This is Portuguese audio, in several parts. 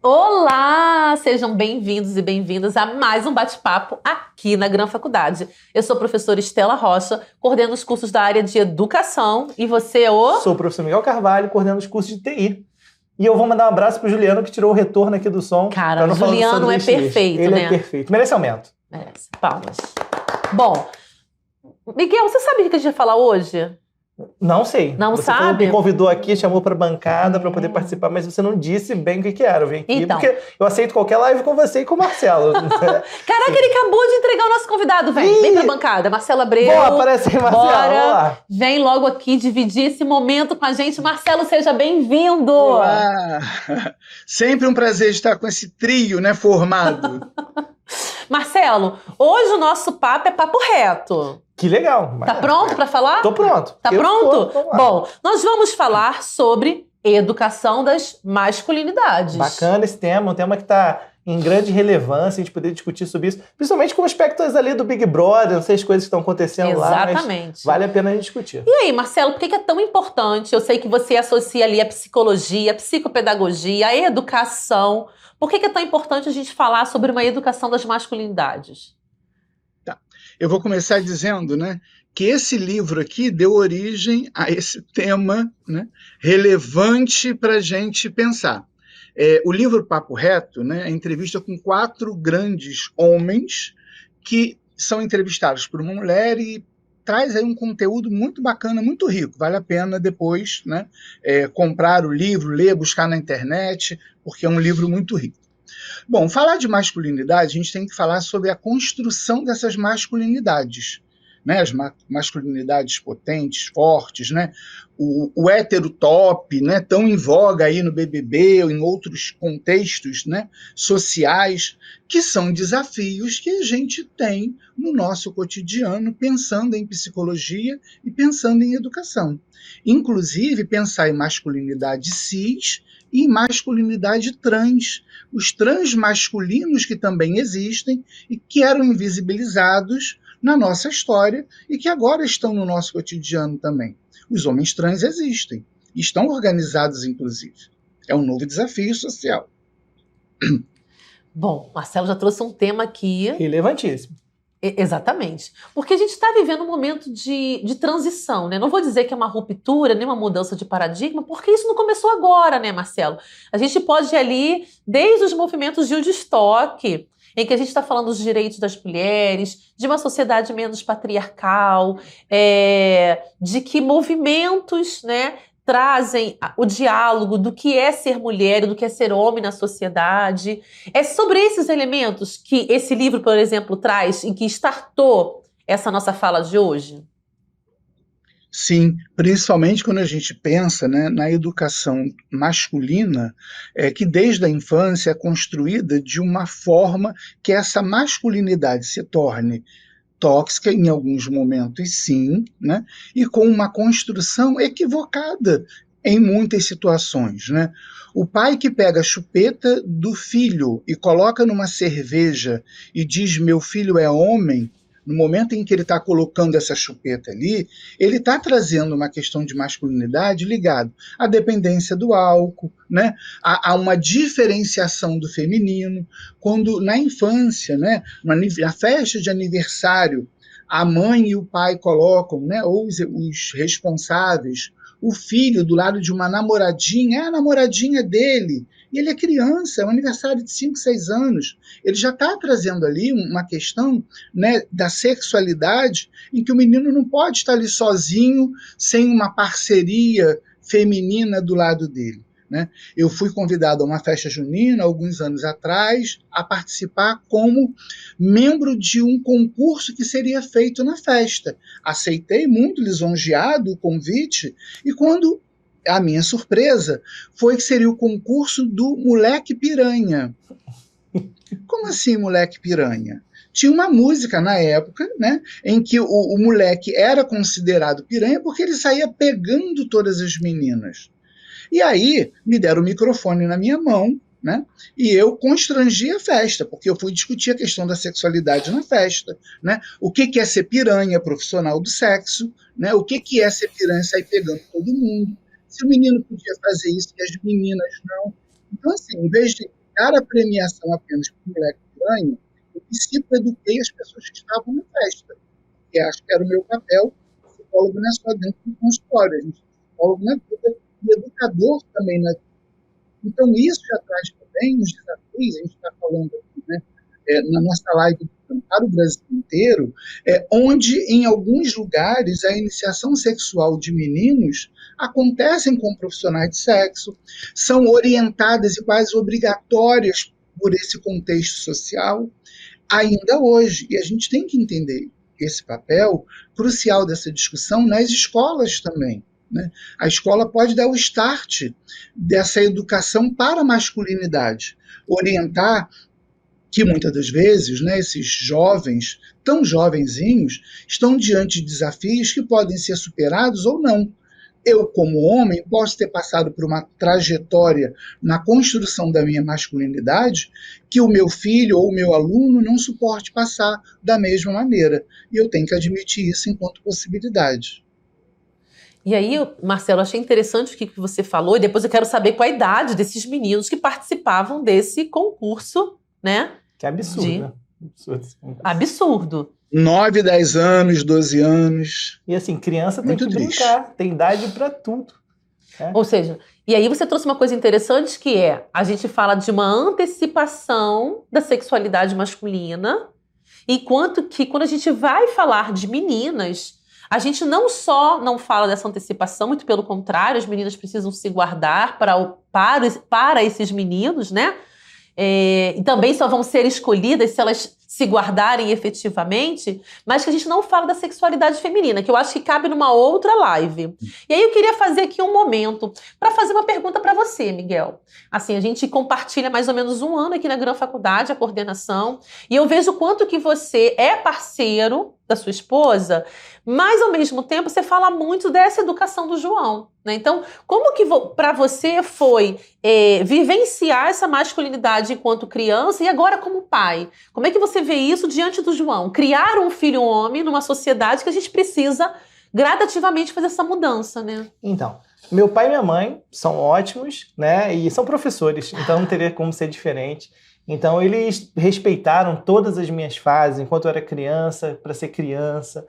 Olá! Sejam bem-vindos e bem-vindas a mais um bate-papo aqui na Gran Faculdade. Eu sou a professora Estela Rocha, coordeno os cursos da área de educação, e você é o... Sou o professor Miguel Carvalho, coordeno os cursos de TI. E eu vou mandar um abraço pro Juliano, que tirou o retorno aqui do som. Cara, o Juliano é perfeito, Ele né? é perfeito. Merece aumento. Merece. Palmas. Bom, Miguel, você sabe o que a gente vai falar hoje? Não sei. Não você sabe? Me convidou aqui, chamou para bancada para poder participar, mas você não disse bem o que era. Eu vim aqui Então. porque eu aceito qualquer live com você e com o Marcelo. Caraca, ele acabou de entregar o nosso convidado. Vem pra bancada. Marcelo Abreu. Boa, aparece aí, Marcelo. Bora. Vamos lá. Vem logo aqui dividir esse momento com a gente. Marcelo, seja bem-vindo. Olá! Sempre um prazer estar com esse trio, né, formado. Marcelo, hoje o nosso papo é papo reto. Que legal. Tá pronto para falar? Tô pronto. Tá pronto? Vamos lá. Bom, nós vamos falar sobre educação das masculinidades. Bacana esse tema, um tema que está em grande relevância, a gente poder discutir sobre isso, principalmente com aspectos ali do Big Brother, não sei as coisas que estão acontecendo lá, mas vale a pena a gente discutir. E aí, Marcelo, por que é tão importante? Eu sei que você associa ali a psicologia, a psicopedagogia, a educação. Por que é tão importante a gente falar sobre uma educação das masculinidades? Eu vou começar dizendo, né, que esse livro aqui deu origem a esse tema, né, relevante para a gente pensar. O livro Papo Reto, né, é entrevista com 4 grandes homens que são entrevistados por uma mulher e traz aí um conteúdo muito bacana, muito rico. Vale a pena depois, né, comprar o livro, ler, buscar na internet, porque é um livro muito rico. Bom, falar de masculinidade, a gente tem que falar sobre a construção dessas masculinidades, né? As masculinidades potentes, fortes, né? O hétero top, né? Tão em voga aí no BBB ou em outros contextos, né? Sociais, que são desafios que a gente tem no nosso cotidiano, pensando em psicologia e pensando em educação. Inclusive, pensar em masculinidade cis e em masculinidade trans, os transmasculinos que também existem e que eram invisibilizados na nossa história e que agora estão no nosso cotidiano também. Os homens trans existem, estão organizados, inclusive. É um novo desafio social. Bom, Marcelo já trouxe um tema aqui. Relevantíssimo. Exatamente. Porque a gente está vivendo um momento de transição, né? Não vou dizer que é uma ruptura, nem uma mudança de paradigma, porque isso não começou agora, né, Marcelo? A gente pode ir ali desde os movimentos de Woodstock, em que a gente está falando dos direitos das mulheres, de uma sociedade menos patriarcal, de que movimentos, né, trazem o diálogo do que é ser mulher e do que é ser homem na sociedade. É sobre esses elementos que esse livro, por exemplo, traz e que startou essa nossa fala de hoje? Sim, principalmente quando a gente pensa, né, na educação masculina, que desde a infância é construída de uma forma que essa masculinidade se torne tóxica em alguns momentos, sim, né? E com uma construção equivocada em muitas situações, né? O pai que pega a chupeta do filho e coloca numa cerveja e diz meu filho é homem, no momento em que ele está colocando essa chupeta ali, ele está trazendo uma questão de masculinidade ligado à dependência do álcool, né? A uma diferenciação do feminino, quando na infância, né, na festa de aniversário, a mãe e o pai colocam, né, ou os responsáveis, o filho do lado de uma namoradinha, é a namoradinha dele, e ele é criança, é um aniversário de 5, 6 anos, ele já está trazendo ali uma questão, né, da sexualidade, em que o menino não pode estar ali sozinho, sem uma parceria feminina do lado dele. Né? Eu fui convidado a uma festa junina, alguns anos atrás, a participar como membro de um concurso que seria feito na festa. Aceitei muito lisonjeado o convite, e quando a minha surpresa foi que seria o concurso do moleque piranha. Como assim moleque piranha? Tinha uma música na época, né, em que o moleque era considerado piranha porque ele saía pegando todas as meninas. E aí me deram o microfone na minha mão, né? E eu constrangi a festa, porque eu fui discutir a questão da sexualidade na festa, né? O que é ser piranha profissional do sexo, né? O que é ser piranha sair pegando todo mundo, se o menino podia fazer isso e as meninas não. Então, assim, em vez de dar a premiação apenas para o moleque que ganha, eu psicoeduquei as pessoas que estavam na festa. Que acho que era o meu papel. O psicólogo não é só dentro do consultório, a gente é psicólogo na vida e educador também na vida. Então, isso já traz também uns desafios, a gente está falando aqui, né, na nossa live para o Brasil inteiro, onde, em alguns lugares, a iniciação sexual de meninos acontecem com profissionais de sexo, são orientadas e quase obrigatórias por esse contexto social, ainda hoje. E a gente tem que entender esse papel crucial dessa discussão nas escolas também. Né? A escola pode dar o start dessa educação para a masculinidade, orientar que muitas das vezes, né, esses jovens, tão jovenzinhos, estão diante de desafios que podem ser superados ou não. Eu, como homem, posso ter passado por uma trajetória na construção da minha masculinidade que o meu filho ou o meu aluno não suporte passar da mesma maneira. E eu tenho que admitir isso enquanto possibilidade. E aí, Marcelo, achei interessante o que você falou, e depois eu quero saber qual a idade desses meninos que participavam desse concurso, né? Que absurdo, né? Absurdo. 9, 10 anos, 12 anos. E assim, criança tem que brincar, tem idade para tudo. Né? Ou seja, e aí você trouxe uma coisa interessante que a gente fala de uma antecipação da sexualidade masculina, enquanto que quando a gente vai falar de meninas, a gente não só não fala dessa antecipação, muito pelo contrário, as meninas precisam se guardar para esses meninos, né? E também só vão ser escolhidas se elas se guardarem efetivamente, mas que a gente não fala da sexualidade feminina, que eu acho que cabe numa outra live. E aí eu queria fazer aqui um momento para fazer uma pergunta para você, Miguel. Assim, a gente compartilha mais ou menos 1 ano aqui na Gran Faculdade, a coordenação, e eu vejo o quanto que você é parceiro da sua esposa, mas ao mesmo tempo você fala muito dessa educação do João, né? Então, como que para você foi vivenciar essa masculinidade enquanto criança e agora como pai? Como é que você vê isso diante do João? Criar um filho homem numa sociedade que a gente precisa gradativamente fazer essa mudança, né? Então, meu pai e minha mãe são ótimos, né? E são professores, então não teria como ser diferente. Então, eles respeitaram todas as minhas fases, enquanto eu era criança, para ser criança,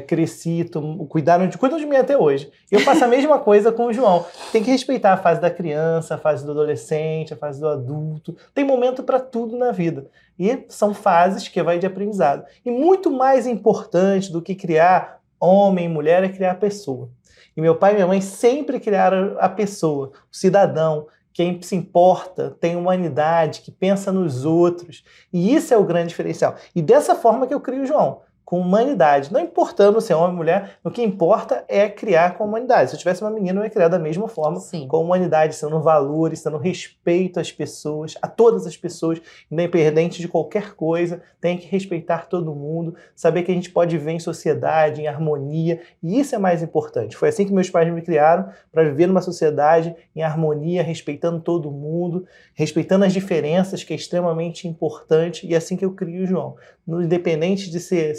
cresci, cuidam de mim até hoje. Eu faço a mesma coisa com o João. Tem que respeitar a fase da criança, a fase do adolescente, a fase do adulto. Tem momento para tudo na vida. E são fases que vai de aprendizado. E muito mais importante do que criar homem e mulher é criar a pessoa. E meu pai e minha mãe sempre criaram a pessoa, o cidadão, quem se importa, tem humanidade, que pensa nos outros. E isso é o grande diferencial. E dessa forma que eu crio o João, com humanidade. Não importando se é homem ou mulher, o que importa é criar com humanidade. Se eu tivesse uma menina, eu ia criar da mesma forma, Sim. Com humanidade, sendo valores, sendo respeito às pessoas, a todas as pessoas, independente de qualquer coisa, tem que respeitar todo mundo, saber que a gente pode viver em sociedade, em harmonia, e isso é mais importante. Foi assim que meus pais me criaram, para viver numa sociedade em harmonia, respeitando todo mundo, respeitando as diferenças, que é extremamente importante, e é assim que eu crio o João. Independente de se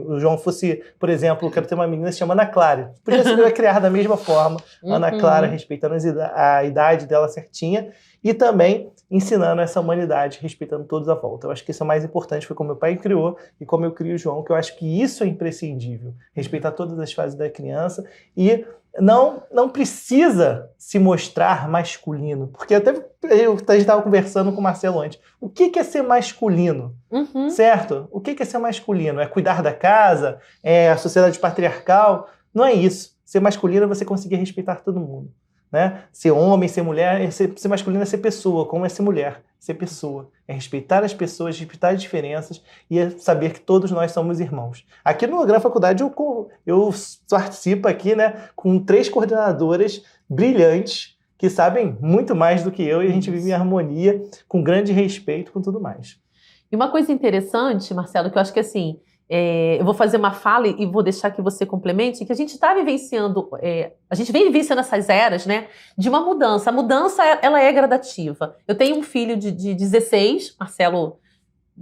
o João fosse, por exemplo, eu quero ter uma menina que se chama Ana Clara. Podia ser criar da mesma forma, Ana Clara, respeitando a idade dela certinha, e também ensinando essa humanidade, respeitando todos à volta. Eu acho que isso é o mais importante, foi como meu pai criou e como eu crio o João, que eu acho que isso é imprescindível. Respeitar todas as fases da criança e não precisa se mostrar masculino. Porque a gente estava conversando com o Marcelo antes. O que é ser masculino? Certo? O que é ser masculino? É cuidar da casa? É a sociedade patriarcal? Não é isso. Ser masculino é você conseguir respeitar todo mundo. Né? Ser homem, ser mulher, ser masculino é ser pessoa, como é ser mulher, ser pessoa. É respeitar as pessoas, respeitar as diferenças e é saber que todos nós somos irmãos. Aqui no Gran Faculdade eu participo aqui, né, com 3 coordenadoras brilhantes que sabem muito mais do que eu e a gente vive em harmonia, com grande respeito, com tudo mais. E uma coisa interessante, Marcelo, que eu acho que assim, eu vou fazer uma fala e vou deixar que você complemente, que a gente está vivenciando, a gente vem vivenciando essas eras, né, de uma mudança. A mudança, ela é gradativa. Eu tenho um filho de 16, Marcelo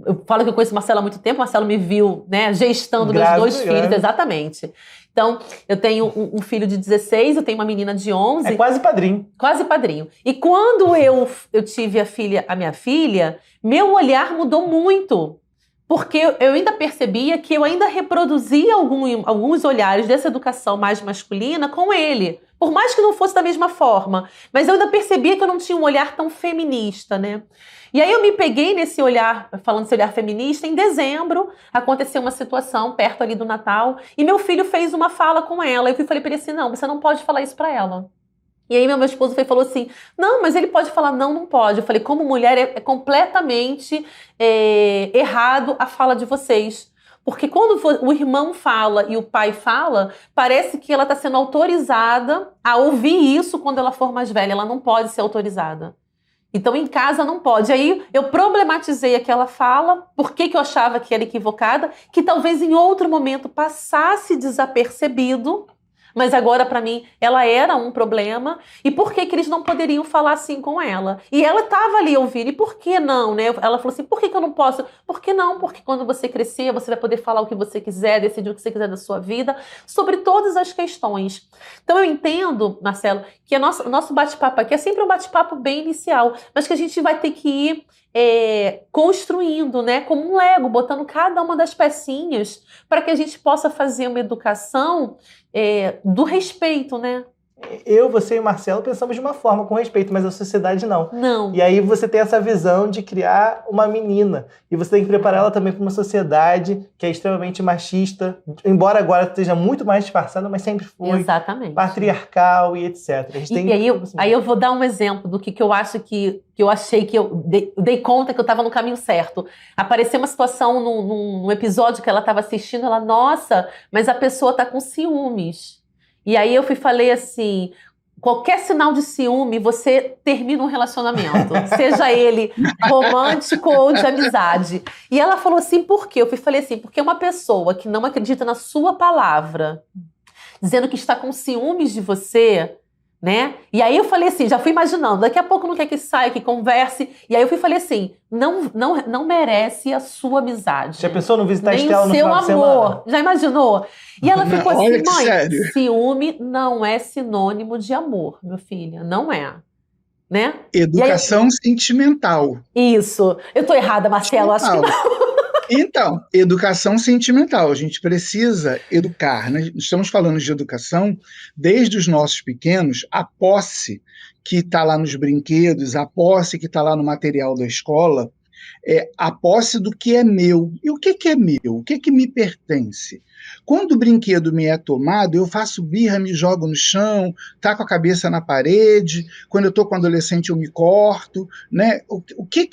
Eu falo que eu conheço o Marcelo há muito tempo, o Marcelo me viu, né, gestando meus Grávida, 2 filhos, exatamente. Então, eu tenho um filho de 16, eu tenho uma menina de 11. É quase padrinho. Quase padrinho. E quando eu tive a minha filha, meu olhar mudou muito. Porque eu ainda percebia que eu ainda reproduzia alguns olhares dessa educação mais masculina com ele. Por mais que não fosse da mesma forma. Mas eu ainda percebia que eu não tinha um olhar tão feminista, né? E aí eu me peguei nesse olhar, falando desse olhar feminista, em dezembro aconteceu uma situação perto ali do Natal e meu filho fez uma fala com ela. Eu falei para ele assim, não, você não pode falar isso para ela. E aí meu esposo falou assim, não, mas ele pode falar, não, não pode. Eu falei, como mulher é completamente errado a fala de vocês. Porque quando o irmão fala e o pai fala, parece que ela está sendo autorizada a ouvir isso quando ela for mais velha. Ela não pode ser autorizada. Então, em casa não pode. Aí eu problematizei aquela fala, por que eu achava que era equivocada, que talvez em outro momento passasse desapercebido, mas agora, para mim, ela era um problema. E por que eles não poderiam falar assim com ela? E ela estava ali ouvindo. E por que não, né? Ela falou assim, por que eu não posso? Por que não? Porque quando você crescer, você vai poder falar o que você quiser, decidir o que você quiser da sua vida, sobre todas as questões. Então, eu entendo, Marcelo, que o nosso bate-papo aqui é sempre um bate-papo bem inicial, mas que a gente vai ter que ir construindo, né, como um Lego, botando cada uma das pecinhas para que a gente possa fazer uma educação do respeito, né? Eu, você e o Marcelo pensamos de uma forma, com respeito, mas a sociedade não. Não. E aí você tem essa visão de criar uma menina. E você tem que preparar ela também para uma sociedade que é extremamente machista, embora agora esteja muito mais disfarçada, mas sempre foi. Exatamente. Patriarcal e etc. A gente tem aí eu vou dar um exemplo do que eu acho que eu achei que eu dei conta que eu estava no caminho certo. Apareceu uma situação num episódio que ela estava assistindo, ela, nossa, mas a pessoa está com ciúmes. E aí eu falei assim, qualquer sinal de ciúme, você termina um relacionamento, seja ele romântico ou de amizade. E ela falou assim, por quê? Eu falei assim, porque uma pessoa que não acredita na sua palavra, dizendo que está com ciúmes de você, né? E aí eu falei assim, já fui imaginando, daqui a pouco não quer que saia, que converse. E aí eu falei assim, não merece a sua amizade. Se a pessoa não visitar a nem Estela no final de semana. amor. Já imaginou? E ela ficou Olha assim, que mãe, sério. ciúme não é sinônimo de amor, meu filho, não é. Né? Educação sentimental. Isso. Eu tô errada, Marcelo, acho que não. Então, educação sentimental. A gente precisa educar, né? Estamos falando de educação desde os nossos pequenos, a posse que está lá nos brinquedos, a posse que está lá no material da escola, a posse do que é meu. E o que é meu? O que me pertence? Quando o brinquedo me é tomado, eu faço birra, me jogo no chão, taco a cabeça na parede. Quando eu estou com adolescente, eu me corto, né? O que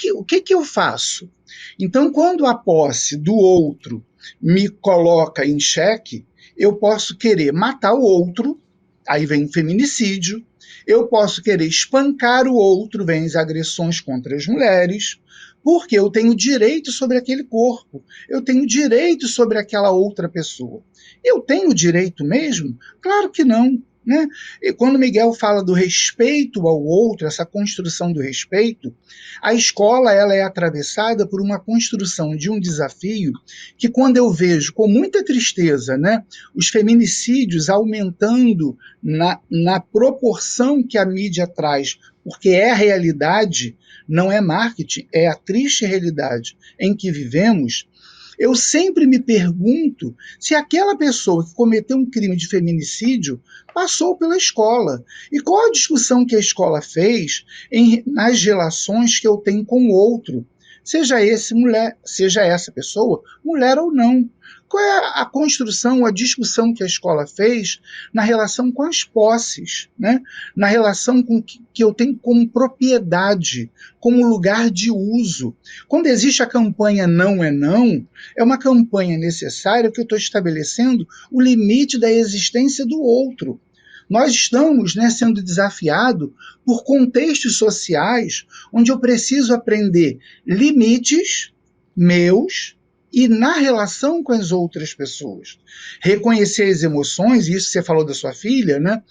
eu faço? Então, quando a posse do outro me coloca em xeque, eu posso querer matar o outro, aí vem o feminicídio. Eu posso querer espancar o outro, vem as agressões contra as mulheres, porque eu tenho direito sobre aquele corpo, eu tenho direito sobre aquela outra pessoa. Eu tenho direito mesmo? Claro que não. Né? E quando Miguel fala do respeito ao outro, essa construção do respeito, a escola ela é atravessada por uma construção de um desafio que, quando eu vejo com muita tristeza, né, os feminicídios aumentando na proporção que a mídia traz, porque é a realidade, não é marketing, é a triste realidade em que vivemos. Eu sempre me pergunto se aquela pessoa que cometeu um crime de feminicídio passou pela escola. E qual a discussão que a escola fez nas relações que eu tenho com o outro? Seja essa pessoa, mulher ou não. Qual é a construção, a discussão que a escola fez na relação com as posses, né? Na relação com que eu tenho como propriedade, como lugar de uso. Quando existe a campanha Não é Não, é uma campanha necessária que eu estou estabelecendo o limite da existência do outro. Nós estamos, né, sendo desafiados por contextos sociais onde eu preciso aprender limites meus e na relação com as outras pessoas. Reconhecer as emoções, e isso você falou da sua filha, né,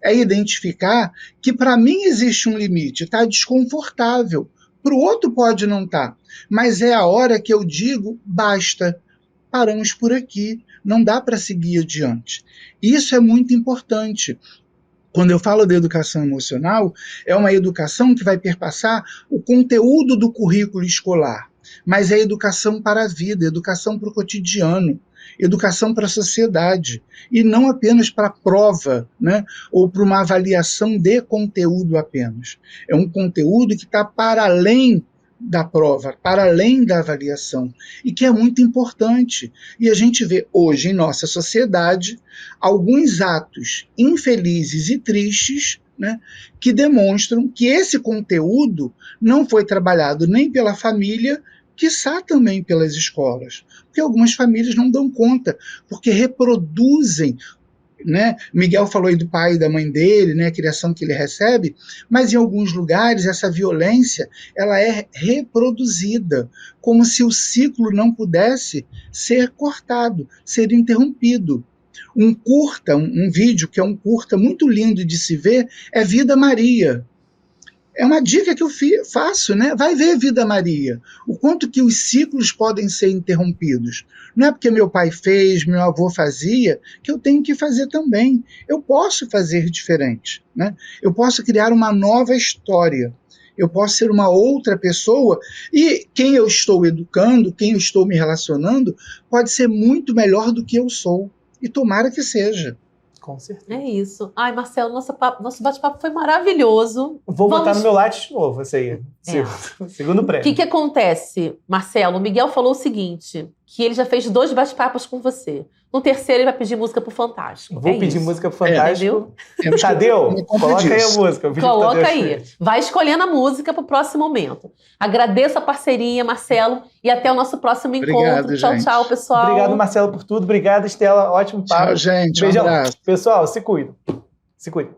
é identificar que para mim existe um limite, está desconfortável. Para o outro pode não estar, mas é a hora que eu digo, basta, paramos por aqui, não dá para seguir adiante. Isso é muito importante. Quando eu falo de educação emocional, é uma educação que vai perpassar o conteúdo do currículo escolar, mas é educação para a vida, educação para o cotidiano, educação para a sociedade, e não apenas para a prova, né, ou para uma avaliação de conteúdo apenas. É um conteúdo que está para além da prova, para além da avaliação, e que é muito importante. E a gente vê hoje em nossa sociedade alguns atos infelizes e tristes, né, que demonstram que esse conteúdo não foi trabalhado nem pela família, quiçá também pelas escolas, porque algumas famílias não dão conta, porque reproduzem, né? Miguel falou aí do pai e da mãe dele, né, a criação que ele recebe, mas em alguns lugares essa violência ela é reproduzida, como se o ciclo não pudesse ser cortado, ser interrompido. Um vídeo que é um curta muito lindo de se ver, é Vida Maria. É uma dica que eu faço, né? Vai ver Vida Maria. O quanto que os ciclos podem ser interrompidos. Não é porque meu pai fez, meu avô fazia, que eu tenho que fazer também. Eu posso fazer diferente, né? Eu posso criar uma nova história. Eu posso ser uma outra pessoa e quem eu estou educando, quem eu estou me relacionando, pode ser muito melhor do que eu sou. E tomara que seja. Com certeza. É isso. Ai, Marcelo, nosso bate-papo foi maravilhoso. Vou botar no meu latte de novo, esse aí. Segundo O prêmio. que acontece, Marcelo? O Miguel falou o seguinte, que ele já fez 2 bate-papos com você. No terceiro, ele vai pedir música pro Fantástico. Vou pedir isso. música pro Fantástico. Entendeu? Tadeu, coloca aí a música. Eu pedi pro Coloca Tadeu aí. escolher. Vai escolhendo a música pro próximo momento. Agradeço a parceria, Marcelo, e até o nosso próximo Obrigado, encontro. Tchau, gente. tchau, pessoal. Obrigado, Marcelo, por tudo. Obrigado, Estela. Ótimo papo. Tchau, gente. Um Beijão. abraço. Pessoal, se cuidem. Se cuidem.